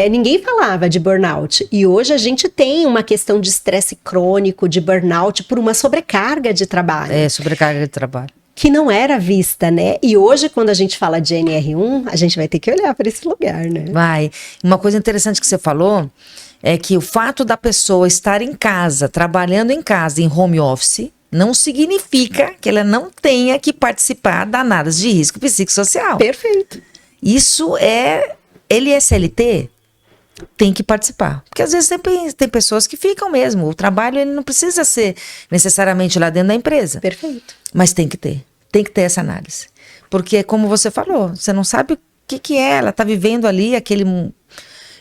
Ninguém falava de burnout. E hoje a gente tem uma questão de estresse crônico, de burnout por uma sobrecarga de trabalho. Sobrecarga de trabalho. Que não era vista, né? E hoje, quando a gente fala de NR1, a gente vai ter que olhar para esse lugar, né? Vai. Uma coisa interessante que você falou é que o fato da pessoa estar em casa, trabalhando em casa, em home office, não significa que ela não tenha que participar da análise de risco psicossocial. Perfeito. Isso ele é CLT? Tem que participar. Porque às vezes tem pessoas que ficam mesmo. O trabalho ele não precisa ser necessariamente lá dentro da empresa. Perfeito. Mas tem que ter. Tem que ter essa análise. Porque, como você falou, você não sabe o que é. Ela está vivendo ali aquele...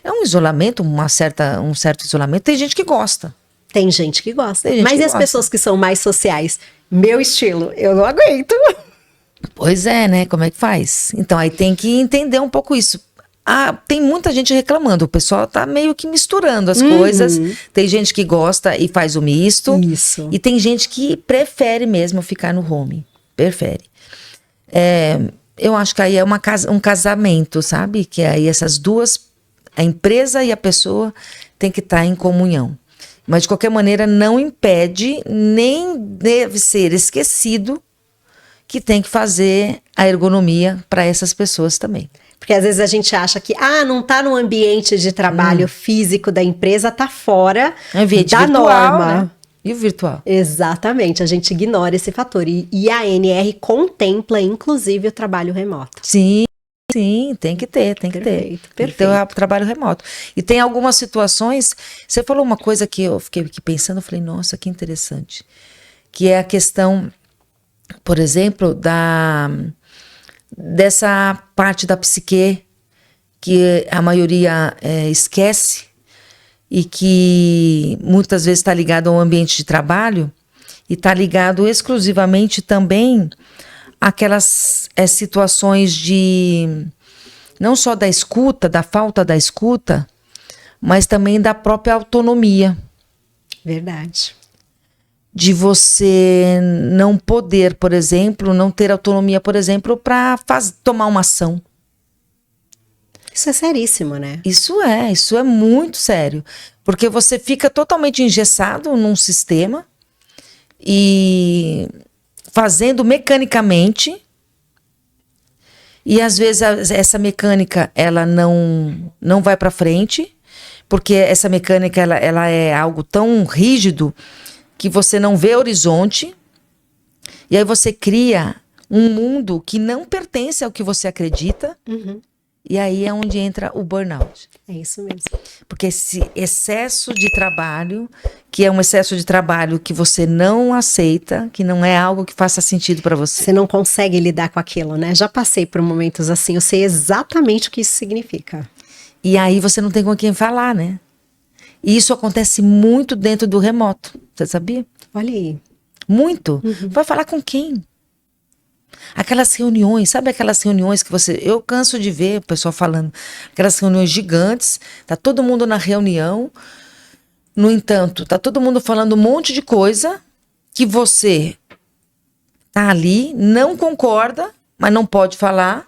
É um isolamento, um certo isolamento. Tem gente que gosta. Tem gente que gosta. Tem gente Mas que e as gosta. pessoas que são mais sociais? Meu estilo, eu não aguento. Pois é, né? Como é que faz? Então, aí tem que entender um pouco isso. Tem muita gente reclamando, o pessoal tá meio que misturando as coisas. Tem gente que gosta e faz o misto. Isso. E tem gente que prefere mesmo ficar no home. Prefere. Eu acho que aí é um casamento, sabe? Que aí essas duas, a empresa e a pessoa, tem que estar em comunhão. Mas, de qualquer maneira, não impede, nem deve ser esquecido que tem que fazer a ergonomia para essas pessoas também. Porque às vezes a gente acha que, não tá no ambiente de trabalho físico da empresa, tá fora Ambiente da virtual, norma. né? E o virtual? Exatamente, a gente ignora esse fator. E a ANR contempla, inclusive, o trabalho remoto. Sim, tem que ter, tem que ter. Perfeito, Tem que ter o trabalho remoto. E tem algumas situações, você falou uma coisa que eu fiquei aqui pensando, eu falei, nossa, que interessante. Que é a questão, por exemplo, dessa parte da psique que a maioria esquece e que muitas vezes está ligado ao ambiente de trabalho e está ligado exclusivamente também àquelas situações de não só da escuta, da falta da escuta, mas também da própria autonomia. Verdade. De você não poder, por exemplo, não ter autonomia, por exemplo, para tomar uma ação. Isso é seríssimo, né? Isso é muito sério. Porque você fica totalmente engessado num sistema e fazendo mecanicamente. E às vezes essa mecânica ela não vai para frente, porque essa mecânica ela é algo tão rígido que você não vê horizonte. E aí você cria um mundo que não pertence ao que você acredita. Uhum. E aí é onde entra o burnout. É isso mesmo. Porque esse excesso de trabalho, que é um excesso de trabalho que você não aceita, que não é algo que faça sentido para você. Você não consegue lidar com aquilo, né? Já passei por momentos assim, eu sei exatamente o que isso significa. E aí você não tem com quem falar, né? E isso acontece muito dentro do remoto. Você sabia? Olha aí. Muito. Vai falar com quem? Aquelas reuniões, sabe aquelas reuniões que eu canso de ver o pessoal falando, aquelas reuniões gigantes, tá todo mundo na reunião, no entanto, tá todo mundo falando um monte de coisa que você tá ali, não concorda, mas não pode falar,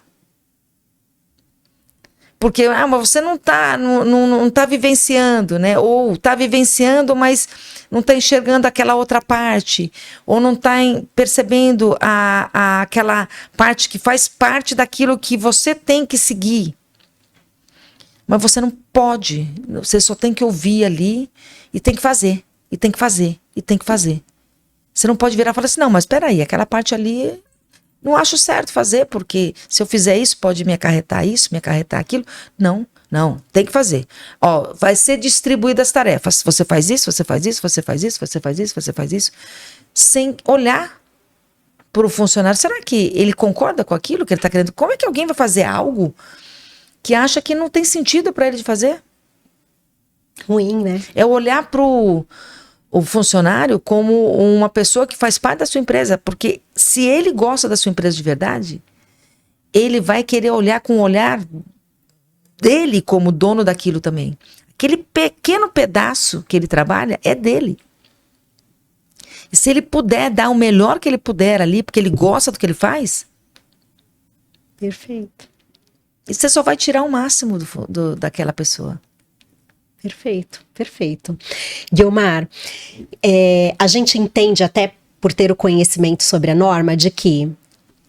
porque mas você não tá vivenciando, né? Ou tá vivenciando, mas não está enxergando aquela outra parte, ou não está percebendo aquela parte que faz parte daquilo que você tem que seguir. Mas você não pode, você só tem que ouvir ali e tem que fazer, e tem que fazer, e tem que fazer. Você não pode virar e falar assim, não, mas espera aí, aquela parte ali não acho certo fazer, porque se eu fizer isso, pode me acarretar isso, me acarretar aquilo. Não, tem que fazer. Ó, vai ser distribuídas as tarefas. Você faz isso, você faz isso, você faz isso, você faz isso, você faz isso. Sem olhar para o funcionário. Será que ele concorda com aquilo que ele está querendo? Como é que alguém vai fazer algo que acha que não tem sentido para ele de fazer? Ruim, né? É olhar para o funcionário como uma pessoa que faz parte da sua empresa, porque se ele gosta da sua empresa de verdade, ele vai querer olhar com o olhar dele como dono daquilo também. Aquele pequeno pedaço que ele trabalha é dele. E se ele puder dar o melhor que ele puder ali, porque ele gosta do que ele faz, perfeito. E você só vai tirar o máximo daquela pessoa. Perfeito, perfeito. Guilmar, a gente entende até por ter o conhecimento sobre a norma de que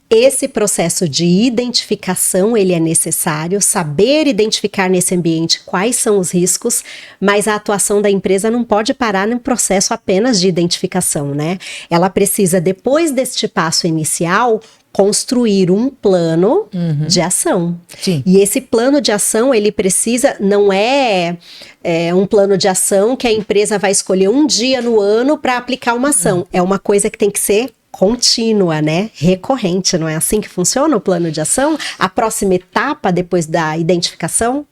esse processo de identificação, ele é necessário, saber identificar nesse ambiente quais são os riscos, mas a atuação da empresa não pode parar num processo apenas de identificação, né? Ela precisa, depois deste passo inicial, construir um plano de ação. Sim. E esse plano de ação, ele precisa, não é um plano de ação que a empresa vai escolher um dia no ano para aplicar uma ação. É uma coisa que tem que ser contínua, né? Recorrente, não é assim que funciona o plano de ação? A próxima etapa depois da identificação?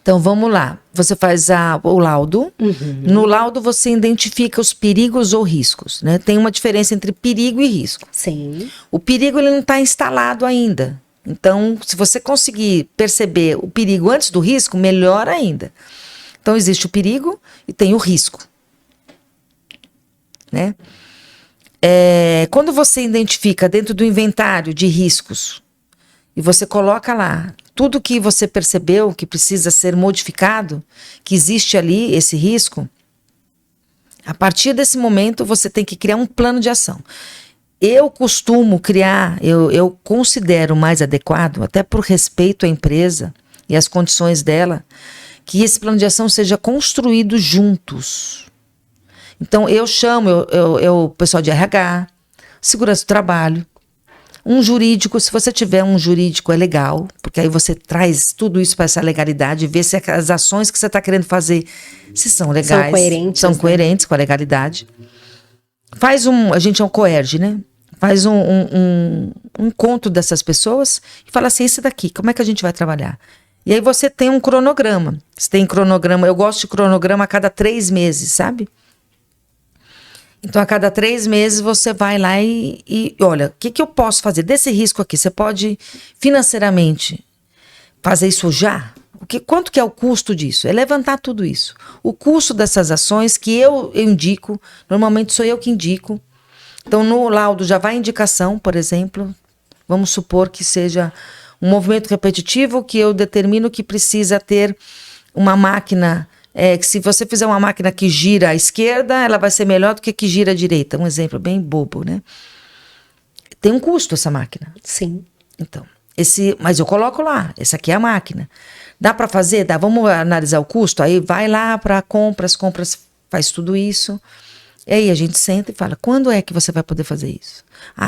Então, vamos lá. Você faz o laudo. No laudo, você identifica os perigos ou riscos, né? Tem uma diferença entre perigo e risco. Sim. O perigo, ele não está instalado ainda. Então, se você conseguir perceber o perigo antes do risco, melhor ainda. Então, existe o perigo e tem o risco, né? Quando você identifica dentro do inventário de riscos, e você coloca lá tudo que você percebeu que precisa ser modificado, que existe ali esse risco, a partir desse momento você tem que criar um plano de ação. Eu costumo criar, eu considero mais adequado, até por respeito à empresa e às condições dela, que esse plano de ação seja construído juntos. Então eu chamo o pessoal de RH, segurança do trabalho, um jurídico. Se você tiver um jurídico é legal, porque aí você traz tudo isso para essa legalidade, vê se as ações que você está querendo fazer se são legais, são coerentes com a legalidade. A gente é um coerge, né? Faz um encontro dessas pessoas e fala assim, esse daqui, como é que a gente vai trabalhar? E aí você tem um cronograma. Você tem cronograma, eu gosto de cronograma a cada 3 meses, sabe? Então, a cada 3 meses, você vai lá e olha, o que eu posso fazer desse risco aqui? Você pode, financeiramente, fazer isso já? Quanto que é o custo disso? É levantar tudo isso. O custo dessas ações que eu indico, normalmente sou eu que indico. Então, no laudo já vai indicação, por exemplo. Vamos supor que seja um movimento repetitivo que eu determino que precisa ter uma máquina... que se você fizer uma máquina que gira à esquerda, ela vai ser melhor do que gira à direita. Um exemplo bem bobo, né? Tem um custo essa máquina. Sim. Então, mas eu coloco lá, essa aqui é a máquina. Dá para fazer? Dá, vamos analisar o custo? Aí vai lá para compras faz tudo isso. E aí a gente senta e fala, quando é que você vai poder fazer isso?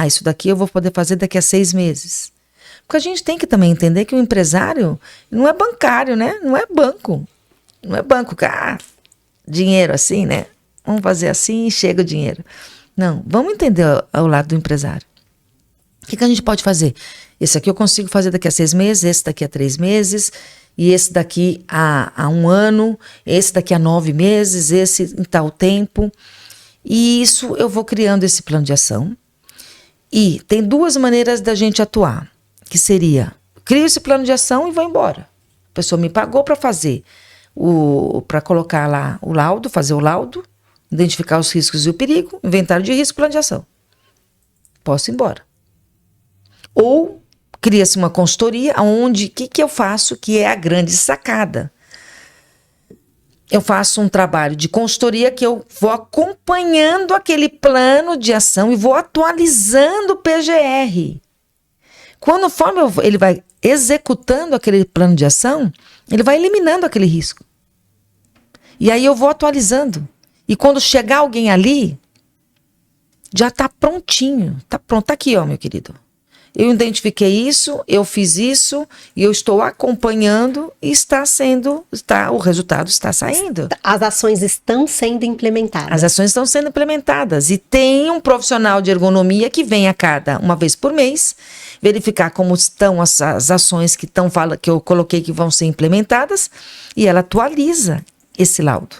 Isso daqui eu vou poder fazer daqui a 6 meses. Porque a gente tem que também entender que o empresário não é bancário, né? Não é banco. Não é banco, dinheiro assim, né? Vamos fazer assim e chega o dinheiro. Não, vamos entender o lado do empresário. O que a gente pode fazer? Esse aqui eu consigo fazer daqui a 6 meses, esse daqui a 3 meses, e esse daqui a 1 ano, esse daqui a 9 meses, esse em tal tempo. E isso eu vou criando esse plano de ação. E tem 2 maneiras da gente atuar, que seria, crio esse plano de ação e vou embora. A pessoa me pagou para fazer. Para colocar lá o laudo, fazer o laudo, identificar os riscos e o perigo, inventário de risco, plano de ação. Posso ir embora. Ou cria-se uma consultoria onde, o que eu faço, que é a grande sacada? Eu faço um trabalho de consultoria que eu vou acompanhando aquele plano de ação e vou atualizando o PGR. Conforme ele vai executando aquele plano de ação, ele vai eliminando aquele risco. E aí eu vou atualizando. E quando chegar alguém ali, já está prontinho. Está pronto. Está aqui, ó, meu querido. Eu identifiquei isso, eu fiz isso, e eu estou acompanhando e o resultado está saindo. As ações estão sendo implementadas. As ações estão sendo implementadas. E tem um profissional de ergonomia que vem a cada 1 vez por mês, verificar como estão as ações que eu coloquei que vão ser implementadas, e ela atualiza esse laudo.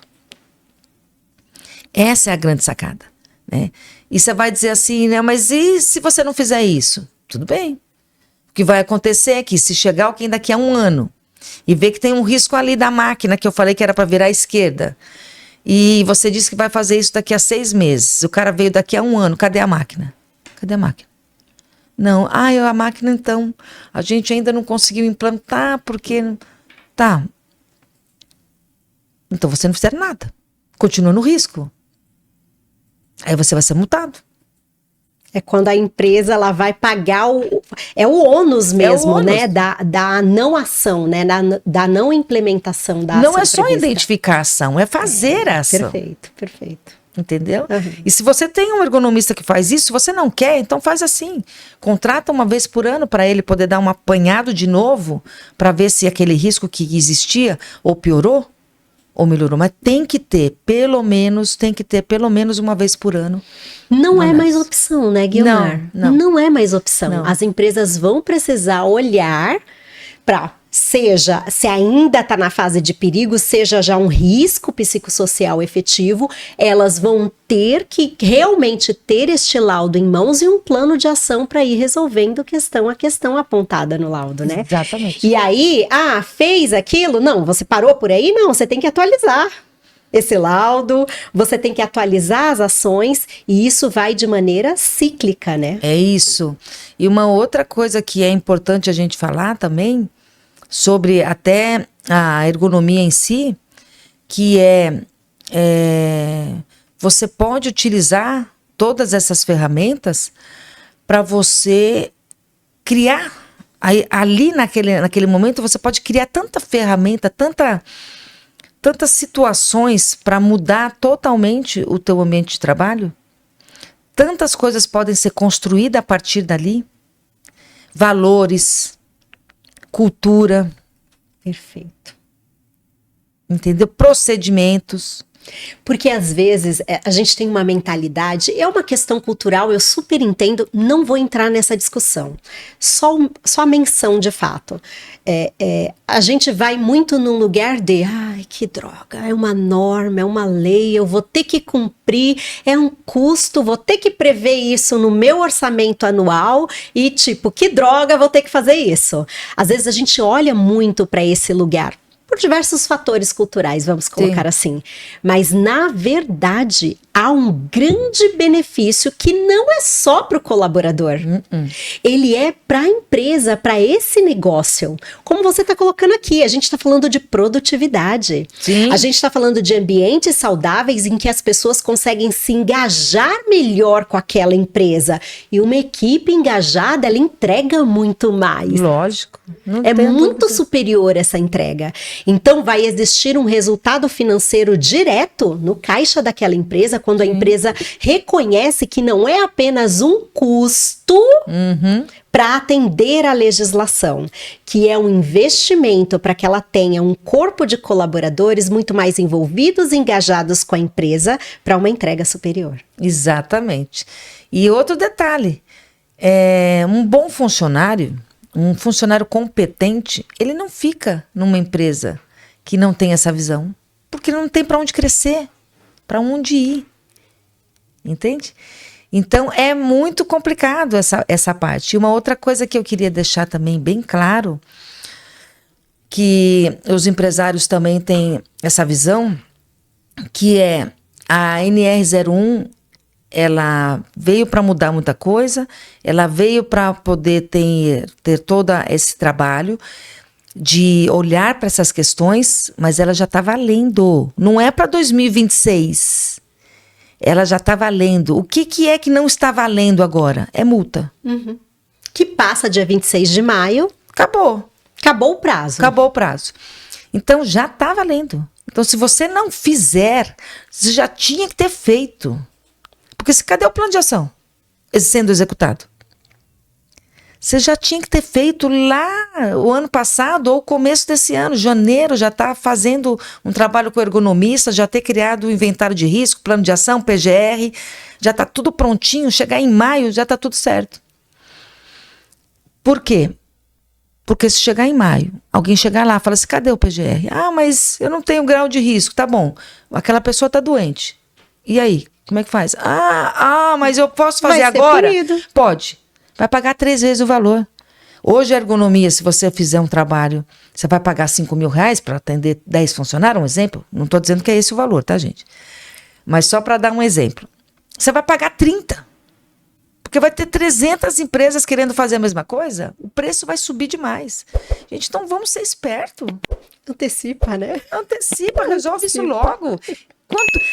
Essa é a grande sacada, né? E você vai dizer assim, né? Mas e se você não fizer isso? Tudo bem. O que vai acontecer é que se chegar alguém daqui a 1 ano e ver que tem um risco ali da máquina que eu falei que era para virar à esquerda, e você disse que vai fazer isso daqui a 6 meses, o cara veio daqui a 1 ano, cadê a máquina? Cadê a máquina? Não, a máquina então, a gente ainda não conseguiu implantar porque... Tá. Então você não fizer nada. Continua no risco. Aí você vai ser multado. É quando a empresa ela vai pagar o ônus mesmo, né? Da não ação, né? Da não implementação da ação. Não é só identificar a ação, é fazer a ação. Perfeito. Entendeu? Uhum. E se você tem um ergonomista que faz isso, se você não quer, então faz assim. Contrata 1 vez por ano para ele poder dar um apanhado de novo, para ver se aquele risco que existia ou piorou ou melhorou. Mas tem que ter pelo menos 1 vez por ano. Não é mais opção, né, Guilmar? Não é mais opção. Não. As empresas vão precisar olhar para, seja se ainda está na fase de perigo, seja já um risco psicossocial efetivo, elas vão ter que realmente ter este laudo em mãos e um plano de ação para ir resolvendo a questão apontada no laudo, né? Exatamente. E aí, fez aquilo? Não, você parou por aí? Não, você tem que atualizar. esse laudo, você tem que atualizar as ações e isso vai de maneira cíclica, né? É isso. E uma outra coisa que é importante a gente falar também, sobre até a ergonomia em si, que você pode utilizar todas essas ferramentas para você criar. Ali naquele momento você pode criar tanta ferramenta, tantas situações para mudar totalmente o teu ambiente de trabalho. Tantas coisas podem ser construídas a partir dali. Valores, cultura. Perfeito. Entendeu? Procedimentos. Porque às vezes a gente tem uma mentalidade, é uma questão cultural, eu super entendo, não vou entrar nessa discussão. Só a menção de fato. A gente vai muito num lugar de, ai, que droga, é uma norma, é uma lei, eu vou ter que cumprir, é um custo, vou ter que prever isso no meu orçamento anual e tipo, que droga, vou ter que fazer isso. Às vezes a gente olha muito para esse lugar. Por diversos fatores culturais, vamos colocar assim. Mas, na verdade, há um grande benefício que não é só para o colaborador. Ele é para a empresa, para esse negócio. Como você está colocando aqui, a gente está falando de produtividade. Sim. A gente está falando de ambientes saudáveis em que as pessoas conseguem se engajar melhor com aquela empresa. E uma equipe engajada, ela entrega muito mais. Lógico. É muito superior essa entrega. Então, vai existir um resultado financeiro direto no caixa daquela empresa, quando a empresa reconhece que não é apenas um custo para atender à legislação, que é um investimento para que ela tenha um corpo de colaboradores muito mais envolvidos e engajados com a empresa para uma entrega superior. Exatamente. E outro detalhe, um bom funcionário, um funcionário competente, ele não fica numa empresa que não tem essa visão, porque não tem para onde crescer, para onde ir, entende? Então é muito complicado essa parte. E uma outra coisa que eu queria deixar também bem claro, que os empresários também têm essa visão, que é a NR01, ela veio para mudar muita coisa, ela veio para poder ter todo esse trabalho de olhar para essas questões, mas ela já está valendo. Não é para 2026. Ela já está valendo. O que é que não está valendo agora? É multa. Que passa dia 26 de maio. Acabou. Acabou o prazo. Acabou o prazo. Então já está valendo. Então se você não fizer, você já tinha que ter feito. Porque cadê o plano de ação sendo executado? Você já tinha que ter feito lá o ano passado ou começo desse ano, janeiro, já está fazendo um trabalho com o ergonomista, já ter criado o inventário de risco, plano de ação, PGR, já está tudo prontinho, chegar em maio já está tudo certo. Por quê? Porque se chegar em maio, alguém chegar lá e fala assim, cadê o PGR? Ah, mas eu não tenho grau de risco, tá bom, aquela pessoa está doente. E aí? Como é que faz? Mas eu posso fazer agora? Punido. Pode. Vai pagar 3 vezes o valor. Hoje a ergonomia, se você fizer um trabalho, você vai pagar R$5.000 para atender 10 funcionários, um exemplo. Não estou dizendo que é esse o valor, tá, gente? Mas só para dar um exemplo. Você vai pagar 30. Porque vai ter 300 empresas querendo fazer a mesma coisa. O preço vai subir demais. Gente, então vamos ser espertos. Antecipa, né? Antecipa, resolve isso logo.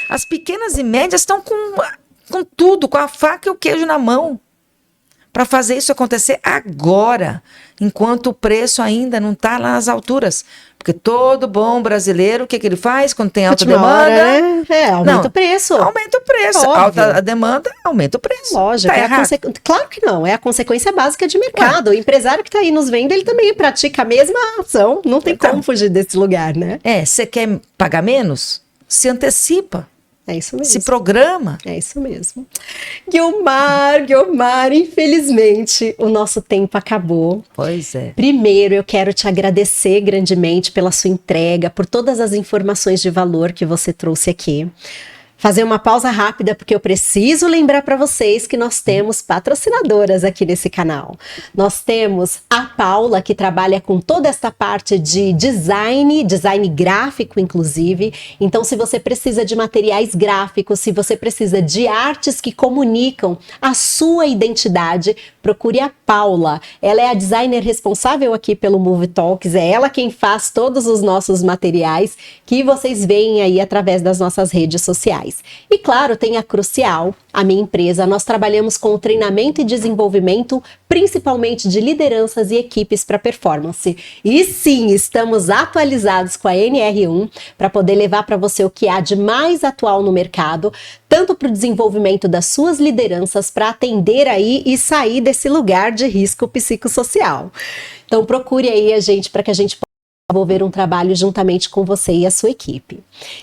As pequenas e médias estão com tudo, com a faca e o queijo na mão, para fazer isso acontecer agora, enquanto o preço ainda não está lá nas alturas. Porque todo bom brasileiro, o que ele faz quando tem alta demanda? Aumenta o preço. Aumenta o preço. Alta a demanda, aumenta o preço. Lógico. Tá claro que não. É a consequência básica de mercado. O empresário que está aí nos vendo, ele também pratica a mesma ação. Não tem como fugir desse lugar, né? Você quer pagar menos? Se antecipa. É isso mesmo. Se programa. É isso mesmo. Guiomar, infelizmente, o nosso tempo acabou. Pois é. Primeiro, eu quero te agradecer grandemente pela sua entrega, por todas as informações de valor que você trouxe aqui. Fazer uma pausa rápida, porque eu preciso lembrar para vocês que nós temos patrocinadoras aqui nesse canal. Nós temos a Paula, que trabalha com toda esta parte de design gráfico, inclusive. Então, se você precisa de materiais gráficos, se você precisa de artes que comunicam a sua identidade, procure a Paula. Ela é a designer responsável aqui pelo Movie Talks, é ela quem faz todos os nossos materiais que vocês veem aí através das nossas redes sociais. E claro, tem a Crucial, a minha empresa. Nós trabalhamos com o treinamento e desenvolvimento, principalmente de lideranças e equipes para performance. E sim, estamos atualizados com a NR1 para poder levar para você o que há de mais atual no mercado, tanto para o desenvolvimento das suas lideranças, para atender aí e sair desse lugar de risco psicossocial. Então procure aí a gente para que a gente possa desenvolver um trabalho juntamente com você e a sua equipe.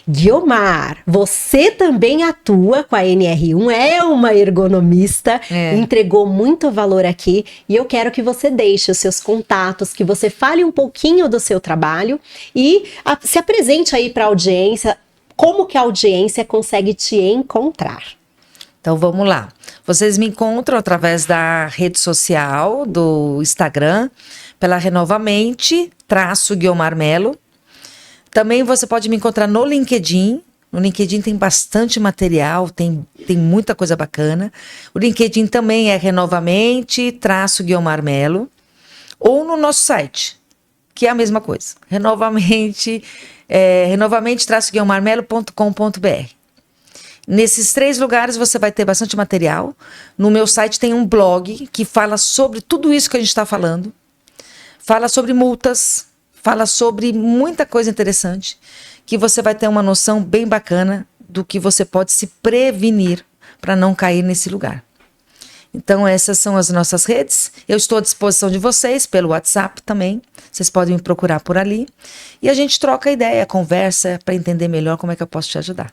Guiomar, você também atua com a NR1, é uma ergonomista, entregou muito valor aqui e eu quero que você deixe os seus contatos, que você fale um pouquinho do seu trabalho e se apresente aí para a audiência, como que a audiência consegue te encontrar. Então vamos lá. Vocês me encontram através da rede social, do Instagram, pela Renovamente, _Guiomar Melo. Também você pode me encontrar no LinkedIn. No LinkedIn tem bastante material, tem muita coisa bacana. O LinkedIn também é Renovamente, _Guiomar Melo. Ou no nosso site, que é a mesma coisa. Renovamente, renovamente-guiomarmelo.com.br. Nesses 3 lugares você vai ter bastante material. No meu site tem um blog que fala sobre tudo isso que a gente está falando. Fala sobre multas, fala sobre muita coisa interessante, que você vai ter uma noção bem bacana do que você pode se prevenir para não cair nesse lugar. Então essas são as nossas redes. Eu estou à disposição de vocês pelo WhatsApp também. Vocês podem me procurar por ali. E a gente troca ideia, conversa para entender melhor como é que eu posso te ajudar.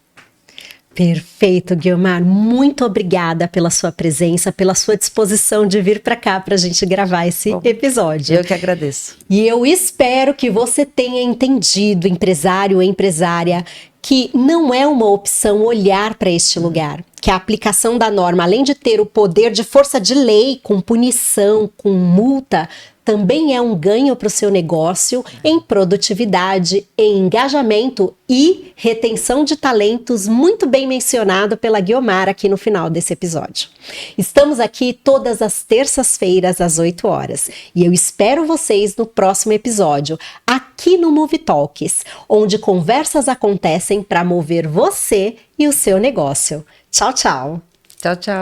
Perfeito, Guiomar. Muito obrigada pela sua presença, pela sua disposição de vir para cá para a gente gravar esse episódio. Eu que agradeço. E eu espero que você tenha entendido, empresário ou empresária, que não é uma opção olhar para este lugar. Que a aplicação da norma, além de ter o poder de força de lei, com punição, com multa, também é um ganho para o seu negócio em produtividade, em engajamento e retenção de talentos, muito bem mencionado pela Guiomar aqui no final desse episódio. Estamos aqui todas as terças-feiras às 8 horas e eu espero vocês no próximo episódio, aqui no Movie Talks, onde conversas acontecem para mover você e o seu negócio. Tchau, tchau! Tchau, tchau!